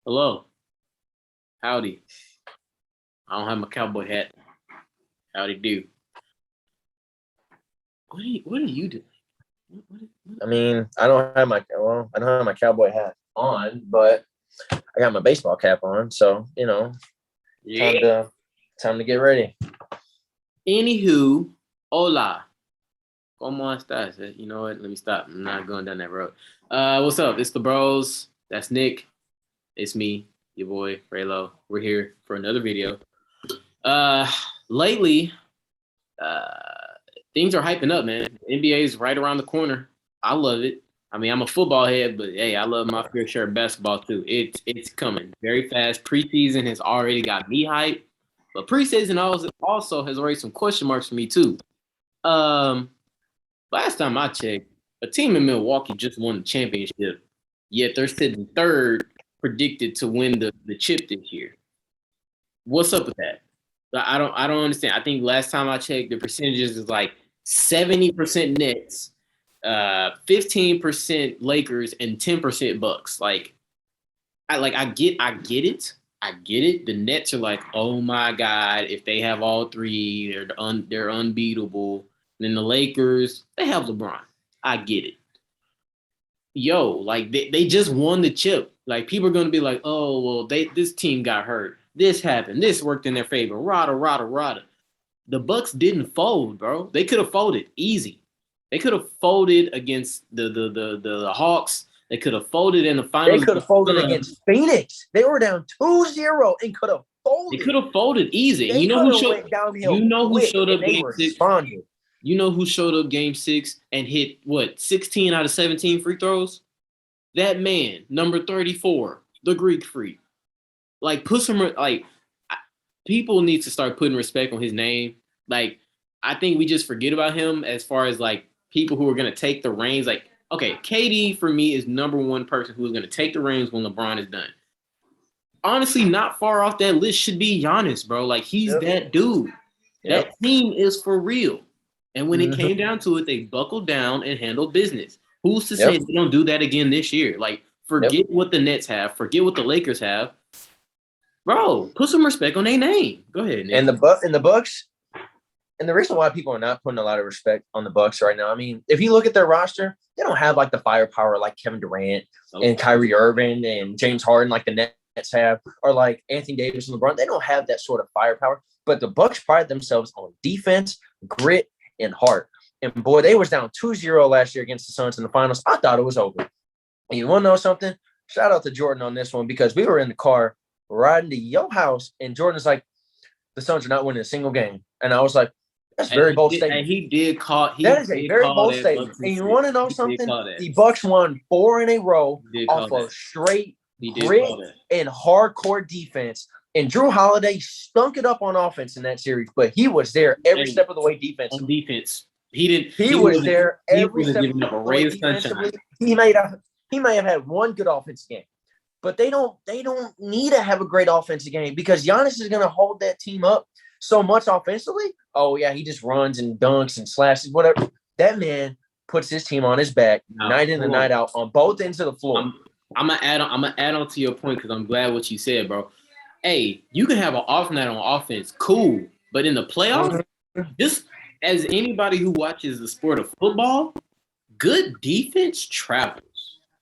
Hello. Howdy. I don't have my cowboy hat. Howdy do. What are you doing? I mean, I don't have my cowboy hat on, but I got my baseball cap on. So Yeah. time to get ready. Anywho, hola. ¿Cómo estás? You know what? Let me stop. I'm not going down that road. What's up? It's the bros. That's Nick. It's me, your boy, Raylo. We're here for another video. Uh lately, uh things are hyping up, man. NBA is right around the corner. I love it. I mean, I'm a football head, but hey, I love my fair share of basketball too. It's coming very fast. Preseason has already got me hyped, but preseason also has raised some question marks for me too. Um, Last time I checked, a team in Milwaukee just won the championship, yet they're sitting third, predicted to win the chip this year. What's up with that? I don't understand. I think last time I checked, the percentages is like 70% Nets, 15% Lakers, and 10% Bucks. I get it. I get it. The Nets are like, oh my god, if they have all three, they're unbeatable. And then the Lakers, they have LeBron. I get it. Yo, like they just won the chip. Like people are gonna be like, oh well, this team got hurt. This happened. This worked in their favor. Rada rada rada. The Bucks didn't fold, bro. They could have folded easy. They could have folded against the Hawks. They could have folded in the They finals. could have folded against Phoenix. They were down 2-0 and could have They folded. could have folded easy. They You know could who have showed? went downhill You know who quick, showed and up they game six? responded. You know who showed up game six and hit what 16 out of 17 free throws? That man, number 34, the Greek freak. Like put some like people need to start putting respect on his name. Like I think we just forget about him as far as like people who are gonna take the reins. Like okay, KD for me is number one person who is gonna take the reins when LeBron is done. Honestly, not far off that list should be Giannis, bro. Like he's that dude. Yep. That team is for real. And when it Mm-hmm. came down to it, they buckled down and handled business. Who's to say Yep. they don't do that again this year? Like, Yep. forget what the Nets have, forget what the Lakers have. Bro, put some respect on their name. Go ahead, Nick. And the Bucks, and the reason why people are not putting a lot of respect on the Bucks right now, I mean, if you look at their roster, they don't have like the firepower like Kevin Durant and Kyrie Irving and James Harden like the Nets have, or like Anthony Davis and LeBron. They don't have that sort of firepower. But the Bucks pride themselves on defense, grit, and heart. And boy, they was down 2-0 last year against the Suns in the finals. I thought it was over. And you want to know something? Shout out to Jordan on this one because we were in the car riding to your house, and Jordan's like, the Suns are not winning a single game. And I was like, that's a very bold statement. And he did call. That is a very bold statement. And you want to know something? The Bucks won 4 in a row off of straight grit and hardcore defense. And Drew Holiday stunk it up on offense in that series, but he was there every step of the way defensively. On defense, he did. He was there every step of the way defensively. He may have had one good offensive game, but they don't need to have a great offensive game because Giannis is going to hold that team up so much offensively. Oh yeah, he just runs and dunks and slashes, whatever. That man puts his team on his back night in and night out on both ends of the floor. I'm gonna add on to your point because I'm glad what you said, bro. Hey, you can have an off night on offense, cool, but in the playoffs, just as anybody who watches the sport of football, good defense travels.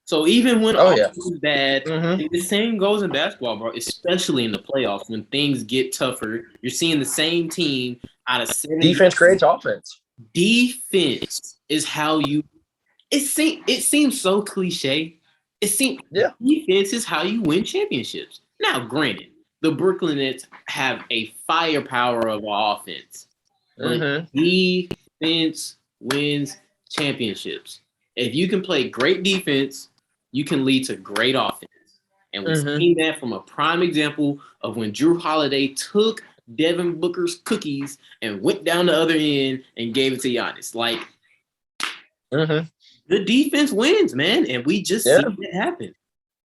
So even when offense is bad, the same goes in basketball, bro. Especially in the playoffs when things get tougher, you're seeing the same team out of 7 defense creates offense. Defense is how you. It seems so cliche. Defense is how you win championships. Now, granted, the Brooklyn Nets have a firepower of offense. But defense wins championships. If you can play great defense, you can lead to great offense. And we've seen that from a prime example of when Drew Holiday took Devin Booker's cookies and went down the other end and gave it to Giannis. Like, the defense wins, man. And we just see it happen.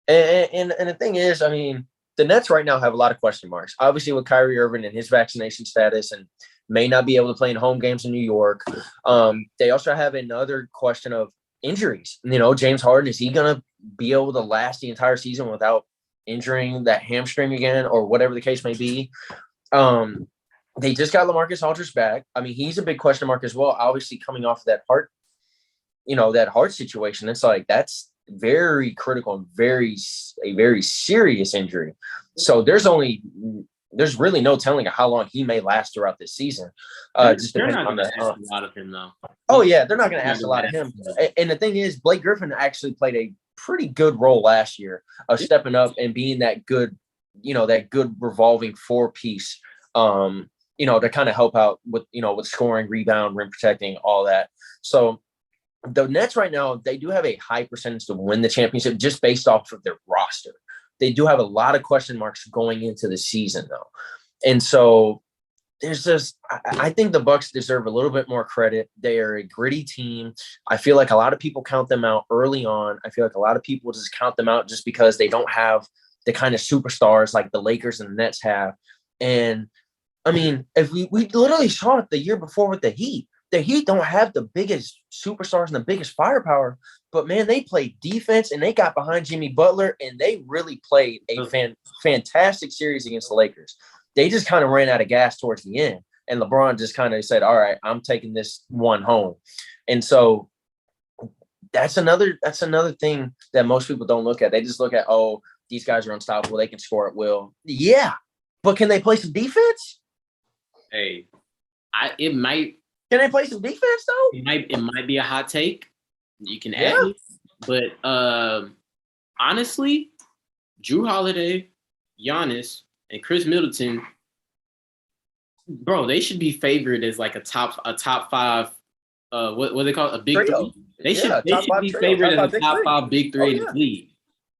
And the thing is, I mean, the Nets right now have a lot of question marks. Obviously, with Kyrie Irving and his vaccination status and may not be able to play in home games in New York. They also have another question of injuries. You know, James Harden, is he going to be able to last the entire season without injuring that hamstring again or whatever the case may be. They just got LaMarcus Aldridge back. I mean, he's a big question mark as well. Obviously, coming off of that heart situation. It's like that's very critical and a very serious injury. So there's really no telling how long he may last throughout this season. Just depending on a lot of him though. Oh yeah, they're not going to ask a lot of him. And the thing is, Blake Griffin actually played a pretty good role last year of stepping up and being that good revolving four piece. To kind of help out with scoring, rebound, rim protecting, all that. So the Nets right now, they do have a high percentage to win the championship just based off of their roster. They do have a lot of question marks going into the season, though. And so I think the Bucks deserve a little bit more credit. They are a gritty team. I feel like a lot of people count them out early on. I feel like a lot of people just count them out just because they don't have the kind of superstars like the Lakers and the Nets have. And I mean, if we literally saw it the year before with the Heat. The Heat don't have the biggest superstars and the biggest firepower, but man, they played defense and they got behind Jimmy Butler and they really played a fantastic series against the Lakers. They just kind of ran out of gas towards the end, and LeBron just kind of said, "All right, I'm taking this one home." And so that's another thing that most people don't look at. They just look at, oh, these guys are unstoppable. They can score at will. Yeah, but can they play some defense? Hey, it might. Can they play some defense though? It might be a hot take. You can add it, but honestly, Drew Holiday, Giannis, and Chris Middleton, bro, they should be favored as like a top five. What they call it? A big trio. Three. They should be favored as a top five big three in the league.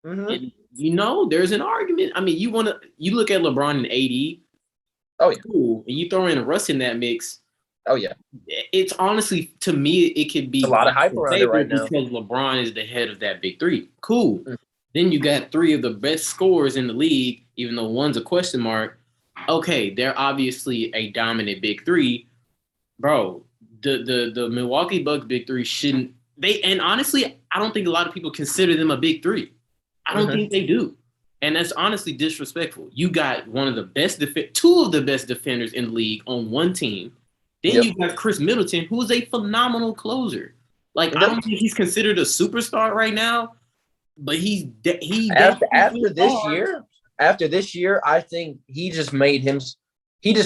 Mm-hmm. And, there's an argument. I mean, you look at LeBron and AD. Oh yeah, cool. And you throw in Russ in that mix. Oh yeah, it's honestly, to me, it could be a lot of hype around it right now because LeBron is the head of that big three. Cool. Mm-hmm. Then you got three of the best scorers in the league, even though one's a question mark. Okay, they're obviously a dominant big three, bro. The Milwaukee Bucks big three shouldn't they? And honestly, I don't think a lot of people consider them a big three. I don't think they do, and that's honestly disrespectful. You got one of the best two of the best defenders in the league on one team. Then you got Chris Middleton, who's a phenomenal closer. Like, I don't think he's considered a superstar right now, but after this year, I think he just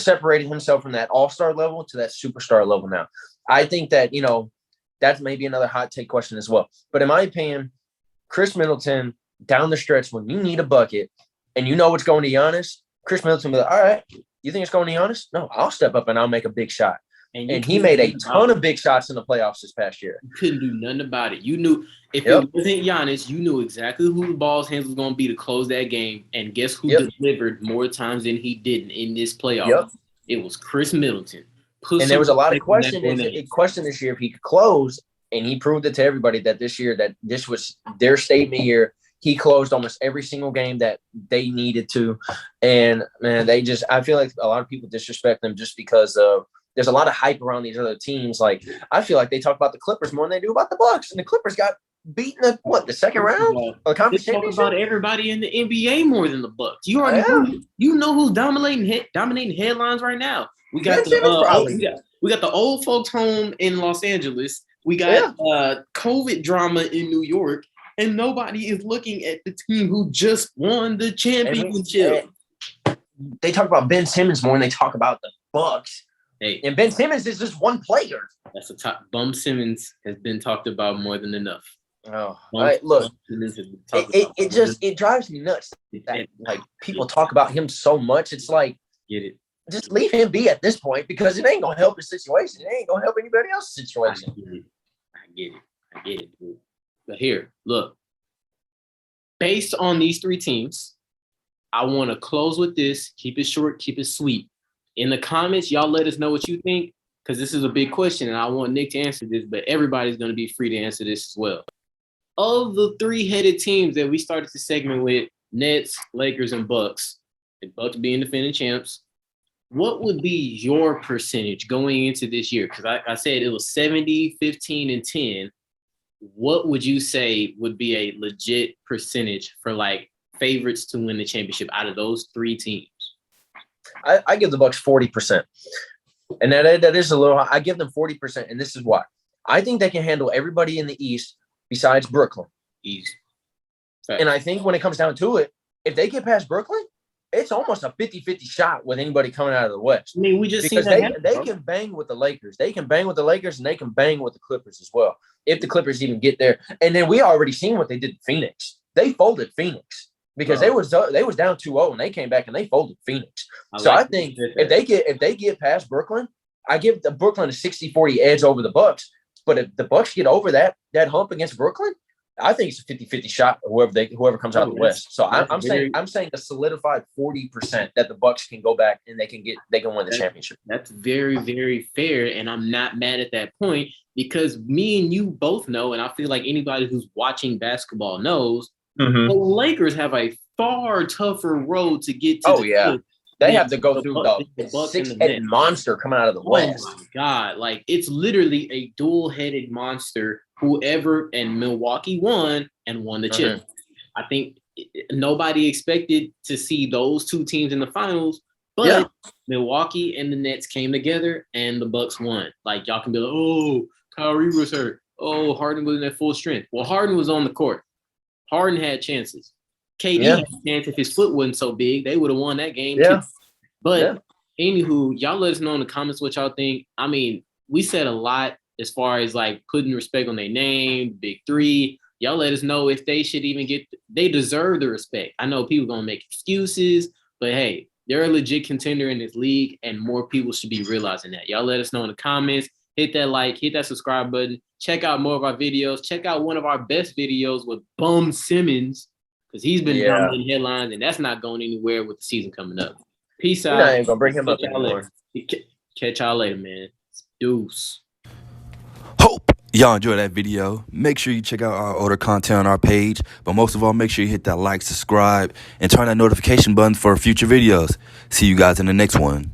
separated himself from that all-star level to that superstar level now. I think that, that's maybe another hot take question as well. But in my opinion, Chris Middleton, down the stretch, when you need a bucket and you know what's going to Giannis, Chris Middleton will be like, all right, you think it's going to Giannis? No, I'll step up and I'll make a big shot. And he made a ton of big shots in the playoffs this past year. You couldn't do nothing about it. You knew if it wasn't Giannis, you knew exactly who the ball's hands was going to be to close that game. And guess who delivered more times than he didn't in this playoff? It was Chris Middleton. And there was a lot of question this year if he could close, and he proved it to everybody that this was their statement year. He closed almost every single game that they needed to. And man, I feel like a lot of people disrespect them just because of there's a lot of hype around these other teams. Like, I feel like they talk about the Clippers more than they do about the Bucks, and the Clippers got beaten at the second round of the conference championship. Talk about everybody in the NBA more than the Bucks. You already know who's dominating headlines right now. We got we got the old folks home in Los Angeles. We got COVID drama in New York, and nobody is looking at the team who just won the championship. They talk about Ben Simmons more than they talk about the Bucks. Hey, and Ben Simmons is just one player. That's a top. Bum Simmons has been talked about more than enough. Oh, look, it drives me nuts that like people talk about him so much. It's like, get it. Just leave him be at this point because it ain't gonna help his situation. It ain't gonna help anybody else's situation. I get it, dude. But here, look. Based on these three teams, I want to close with this. Keep it short, keep it sweet. In the comments, y'all let us know what you think, because this is a big question, and I want Nick to answer this, but everybody's going to be free to answer this as well. Of the three-headed teams that we started the segment with, Nets, Lakers, and Bucks, the Bucks being defending champs, what would be your percentage going into this year? Because I said it was 70, 15, and 10. What would you say would be a legit percentage for like favorites to win the championship out of those three teams? I give the Bucks 40%. And that is a little high. I give them 40%, and this is why. I think they can handle everybody in the East besides Brooklyn. Easy. And I think when it comes down to it, if they get past Brooklyn, it's almost a 50-50 shot with anybody coming out of the West. I mean, we just because seen that they can bang with the Lakers. They can bang with the Lakers, and they can bang with the Clippers as well, if the Clippers even get there. And then we already seen what they did to Phoenix. They folded Phoenix because they was down 2-0, and they came back and they folded Phoenix. I think if they get past Brooklyn, I give the Brooklyn a 60-40 edge over the Bucks. But if the Bucks get over that hump against Brooklyn, I think it's a 50-50 shot whoever comes out of the West. So I'm saying a solidified 40% that the Bucks can go back and they can win the championship. That's very, very fair, and I'm not mad at that point because me and you both know, and I feel like anybody who's watching basketball knows, the Lakers have a far tougher road to get to. Oh yeah. They have to go through the six-headed monster coming out of the West. Oh, my God. Like, it's literally a dual-headed monster. Whoever and Milwaukee won the chip. I think nobody expected to see those two teams in the finals, but Milwaukee and the Nets came together, and the Bucks won. Like, y'all can be like, oh, Kyrie was hurt. Oh, Harden wasn't at full strength. Well, Harden was on the court. Harden had chances. KD had a chance if his foot wasn't so big. They would have won that game too. But anywho, y'all let us know in the comments what y'all think. I mean, we said a lot as far as like putting respect on their name, Big Three. Y'all let us know if they should even they deserve the respect. I know people gonna make excuses, but hey, they're a legit contender in this league, and more people should be realizing that. Y'all let us know in the comments. Hit that like, hit that subscribe button. Check out more of our videos. Check out one of our best videos with Bum Simmons, because he's been dominating headlines, and that's not going anywhere with the season coming up. Peace out. I ain't gonna bring him up anymore. Catch y'all later, man. Deuce. Hope y'all enjoyed that video. Make sure you check out our older content on our page, but most of all, make sure you hit that like, subscribe, and turn that notification button for future videos. See you guys in the next one.